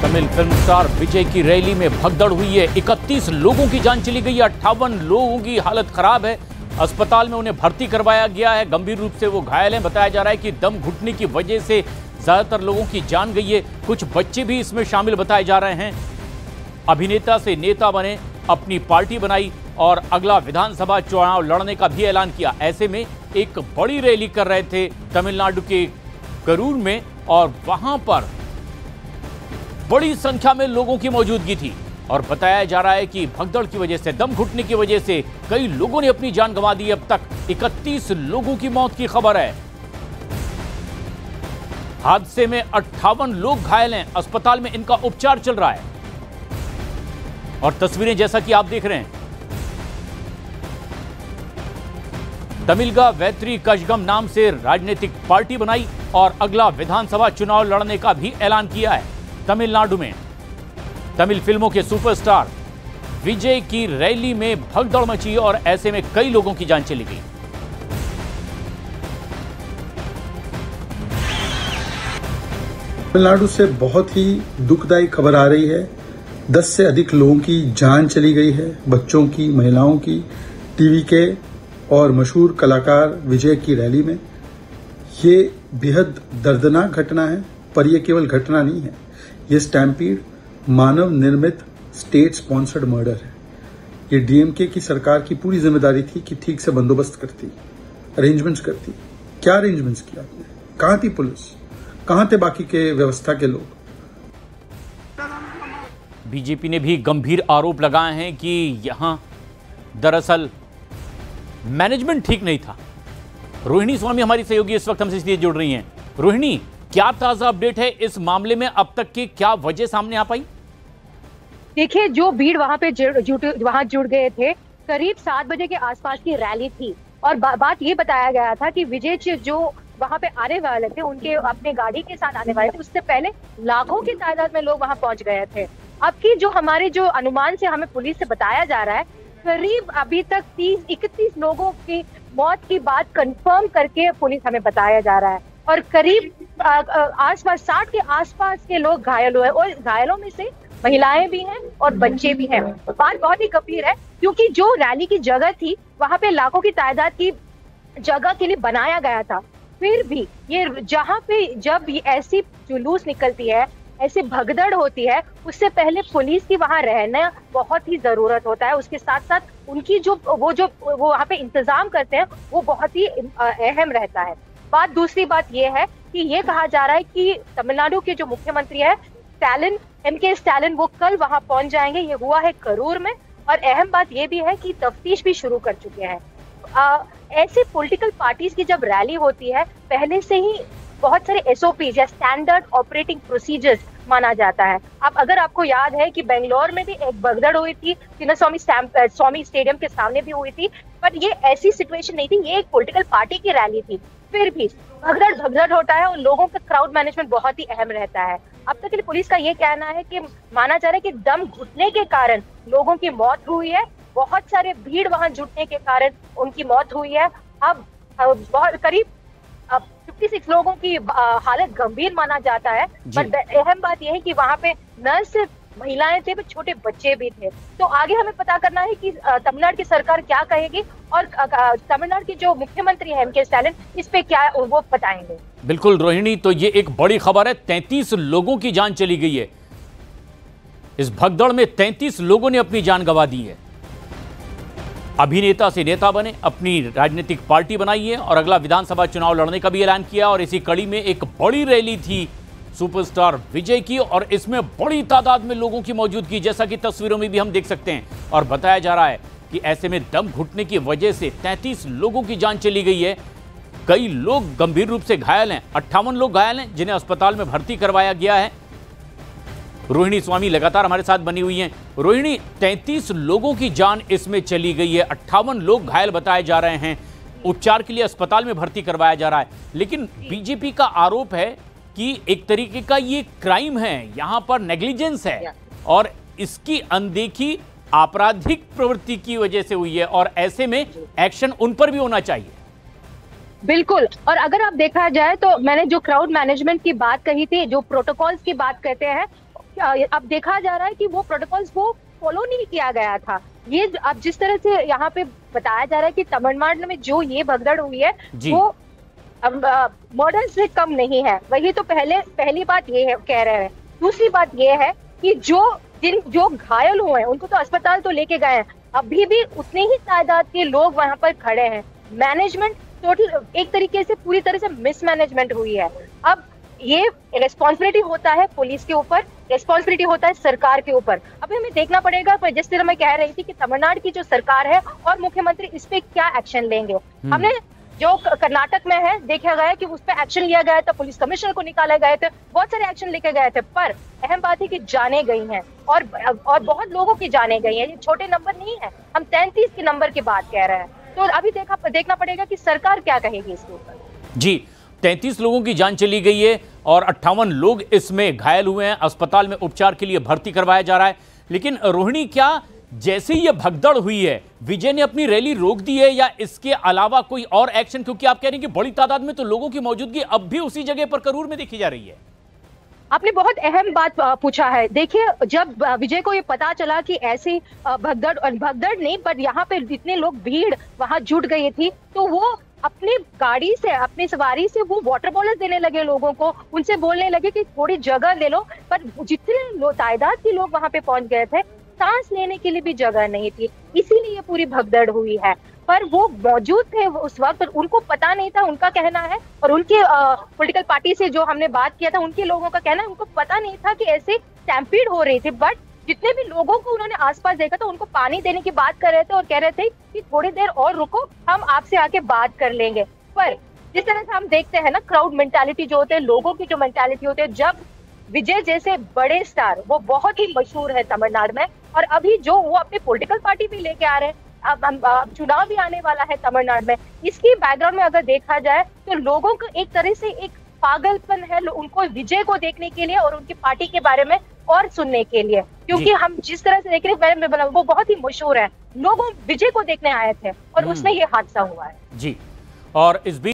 Tamil film star विजय की rally में भगदड़ हुई है। 31 लोगों की जान चली गई है। 58 लोगों की हालत खराब है। अस्पताल में उन्हें भर्ती करवाया गया है। गंभीर रूप से वो घायल हैं। बताया जा रहा है कि दम घुटने की वजह से ज्यादातर लोगों की जान गई है। कुछ बच्चे भी इसमें शामिल बताए जा रहे हैं। अभिनेता से नेता बने, अपनी पार्टी बनाई और अगला विधानसभा चुनाव लड़ने का भी ऐलान किया। ऐसे में एक बड़ी रैली कर रहे थे तमिलनाडु के करूर में और वहां पर बड़ी संख्या में लोगों की मौजूदगी थी और बताया जा रहा है कि भगदड़ की वजह से, दम घुटने की वजह से कई लोगों ने अपनी जान गंवा दी। अब तक 31 लोगों की मौत की खबर है। हादसे में 58 लोग घायल हैं। अस्पताल में इनका उपचार चल रहा है और तस्वीरें जैसा कि आप देख रहे हैं, तमिलगा वैत्री कशगम नाम से राजनीतिक पार्टी बनाई और अगला विधानसभा चुनाव लड़ने का भी ऐलान किया है। तमिलनाडु में तमिल फिल्मों के सुपरस्टार विजय की रैली में भगदड़ मची और ऐसे में कई लोगों की जान चली गई। तमिलनाडु से बहुत ही दुखदायी खबर आ रही है। 10 से अधिक लोगों की जान चली गई है, बच्चों की, महिलाओं की। टीवी के और मशहूर कलाकार विजय की रैली में ये बेहद दर्दनाक घटना है, पर यह केवल घटना नहीं है। ये स्टैम्पीड मानव निर्मित स्टेट स्पॉन्सर्ड मर्डर है। ये डीएमके की सरकार की पूरी जिम्मेदारी थी कि ठीक से बंदोबस्त करती, अरेंजमेंट्स करती। क्या अरेंजमेंट्स किया आपने? कहां थी पुलिस? कहां थे बाकी के व्यवस्था के लोग? बीजेपी ने भी गंभीर आरोप लगाए हैं कि यहां दरअसल मैनेजमेंट ठीक नहीं था। रोहिणी स्वामी हमारी सहयोगी इस वक्त हमसे इसलिए जुड़ रही हैं। रोहिणी, क्या ताजा अपडेट है इस मामले में? अब तक की क्या वजह सामने आ पाई? देखिए, जो भीड़ वहां पे जुड़ गए थे, करीब 7 बजे के आसपास की रैली थी और बात ये बताया गया था कि विजय जो वहां पे आने वाले थे, उनके अपने गाड़ी के साथ आने वाले थे, उससे पहले लाखों की तादाद में लोग वहां पहुंच गए थे। अब की जो अनुमान से हमें पुलिस से बताया जा रहा है, करीब अभी तक 30-31 लोगों की मौत की बात कंफर्म करके पुलिस हमें बताया जा रहा है और करीब आसपास 60 के आसपास के लोग घायल हुए और घायलों में से महिलाएं भी हैं और बच्चे भी हैं। बात बहुत ही गंभीर है क्योंकि जो रैली की जगह थी, वहां पे लाखों की तादाद की जगह के लिए बनाया गया था। फिर भी ये जहां पे जब ये ऐसी जुलूस निकलती है, ऐसी भगदड़ होती है, उससे पहले पुलिस की वहां रहना बहुत ही जरूरत होता है। उसके साथ साथ उनकी वो वहां पे इंतजाम करते हैं, वो बहुत ही अहम रहता है। दूसरी बात ये है कि ये कहा जा रहा है कि तमिलनाडु के जो मुख्यमंत्री है एमके स्टालिन, वो कल वहां पहुंच जाएंगे। ये हुआ है करूर में और अहम बात ये भी है कि तफ्तीश भी शुरू कर चुके हैं। ऐसे पॉलिटिकल पार्टीज की जब रैली होती है, पहले से ही बहुत सारे एसओपी या स्टैंडर्ड ऑपरेटिंग प्रोसीजर्स माना जाता है। अब अगर आपको याद है कि बेंगलोर में भी एक भगदड़ हुई थी, स्वामी स्टेडियम के सामने भी हुई थी, पर ये ऐसी सिचुएशन नहीं थी, ये एक पॉलिटिकल पार्टी की रैली थी। फिर भी भगदड़ होता है और लोगों का क्राउड मैनेजमेंट बहुत ही अहम रहता है। अब तक के लिए पुलिस का ये कहना है कि माना जा रहा है कि दम घुटने के कारण लोगों की मौत हुई है। बहुत सारे भीड़ वहां जुटने के कारण उनकी मौत हुई है। अब बहुत करीब 56 लोगों की हालत गंभीर माना जाता है। पर अहम बात यह है कि वहां पे न सिर्फ महिलाएं थे, छोटे बच्चे भी थे। तो आगे हमें पता करना है कि तमिलनाडु की सरकार क्या कहेगी और तमिलनाडु के जो मुख्यमंत्री हैं एमके स्टालिन, इस पे क्या वो बताएंगे। बिल्कुल रोहिणी, तो ये एक बड़ी खबर है। 33 लोगों की जान चली गई है। इस भगदड़ में 33 लोगों ने अपनी जान गंवा दी है। अभिनेता से नेता बने, अपनी राजनीतिक पार्टी बनाई है और अगला विधानसभा चुनाव लड़ने का भी ऐलान किया। और इसी कड़ी में एक बड़ी रैली थी सुपरस्टार विजय की और इसमें बड़ी तादाद में लोगों की मौजूदगी, जैसा कि तस्वीरों में भी हम देख सकते हैं। और बताया जा रहा है कि ऐसे में दम घुटने की वजह से 33 लोगों की जान चली गई है। कई लोग गंभीर रूप से घायल हैं। 58 लोग घायल हैं जिन्हें अस्पताल में भर्ती करवाया गया है। रोहिणी स्वामी लगातार हमारे साथ बनी हुई हैं। रोहिणी, 33 लोगों की जान इसमें चली गई है, 58 लोग घायल बताए जा रहे हैं, उपचार के लिए अस्पताल में भर्ती करवाया जा रहा है। लेकिन बीजेपी का आरोप है कि एक तरीके का ये क्राइम है, यहां पर नेग्लिजेंस है और इसकी अनदेखी आपराधिक प्रवृत्ति की वजह से हुई है और ऐसे में एक्शन उन पर भी होना चाहिए। बिल्कुल, और अगर आप देखा जाए तो मैंने जो क्राउड मैनेजमेंट की बात कही थी, जो प्रोटोकॉल्स की बात कहते हैं, अब देखा जा रहा है कि वो प्रोटोकॉल्स वो फॉलो नहीं किया गया था। ये अब जिस तरह से यहाँ पे बताया जा रहा है कि तमिलनाडु में जो ये भगदड़ हुई है वो अब मर्डर से कम नहीं है। वही तो पहली बात ये है कह रहे हैं। दूसरी बात ये है कि जो घायल हुए हैं उनको तो अस्पताल तो लेके गए हैं, अभी भी उतने ही तादाद के लोग वहां पर खड़े हैं। मैनेजमेंट टोटल एक तरीके से पूरी तरह से मिसमैनेजमेंट हुई है। अब ये रेस्पॉन्सिबिलिटी होता है पुलिस के ऊपर, रेस्पॉन्सिबिलिटी होता है सरकार के ऊपर। अभी हमें देखना पड़ेगा, पर जिस तरह मैं कह रही थी कि तमिलनाडु की जो सरकार है और मुख्यमंत्री इस पे क्या एक्शन लेंगे। हमने जो कर्नाटक में है देखा गया कि उस पर एक्शन लिया गया था, पुलिस कमिश्नर को निकाले गए थे, बहुत सारे एक्शन लेके गए थे, पर अहम बात है कि जाने गई हैं और बहुत लोगों की जाने गई हैं। ये छोटे नंबर नहीं है, हम 33 के नंबर की बात कह रहे हैं। तो अभी देखना पड़ेगा कि सरकार क्या कहेगी इसके ऊपर। जी, 33 लोगों की जान चली गई है और 58 लोग इसमें घायल हुए हैं, अस्पताल में उपचार के लिए भर्ती करवाया जा रहा है। लेकिन रोहिणी, क्या जैसे ही ये भगदड़ हुई है विजय ने अपनी रैली रोक दी है या इसके अलावा कोई और एक्शन? क्योंकि आप कह रहे हैं कि बड़ी तादाद में तो लोगों की मौजूदगी अब भी उसी जगह पर करूर में देखी जा रही है। आपने बहुत अहम बात पूछा है। देखिए, जब विजय को ये पता चला कि ऐसी भगदड़ नहीं पर यहाँ पे इतने लोग भीड़ वहां जुट गई थी, तो वो अपनी गाड़ी से अपनी सवारी से वो वाटर बॉटल देने लगे लोगों को, उनसे बोलने लगे कि थोड़ी जगह ले लो। पर जितने तादाद के लोग वहां पे पहुंच गए थे, सांस लेने के लिए भी जगह नहीं थी, इसीलिए ये पूरी भगदड़ हुई है। पर वो मौजूद थे उस वक्त, पर उनको पता नहीं था, उनका कहना है, और उनके पॉलिटिकल पार्टी से जो हमने बात किया था उनके लोगों का कहना है उनको पता नहीं था कि ऐसे स्टैम्पीड हो रही थी। बट जितने भी लोगों को उन्होंने आसपास देखा था उनको पानी देने की बात कर रहे थे और कह रहे थे कि थोड़ी देर और रुको, हम आपसे आके बात कर लेंगे। पर जिस तरह से हम देखते हैं ना, क्राउड मेंटालिटी जो होते हैं, लोगों की जो मेंटालिटी होती है, जब विजय जैसे बड़े स्टार, वो बहुत ही मशहूर है तमिलनाडु में, और अभी जो वो अपनी पॉलिटिकल पार्टी भी लेके आ रहे हैं, अब चुनाव भी आने वाला है तमिलनाडु में, इसकी बैकग्राउंड में अगर देखा जाए तो लोगों का एक तरह से एक पागलपन है उनको विजय को देखने के लिए और उनकी पार्टी के बारे में और सुनने के लिए। क्योंकि हम जिस तरह से देख रहे हैं वो बहुत ही मशहूर है, लोग विजय को देखने आए थे और उसमें ये हादसा हुआ है। जी, और इस बीच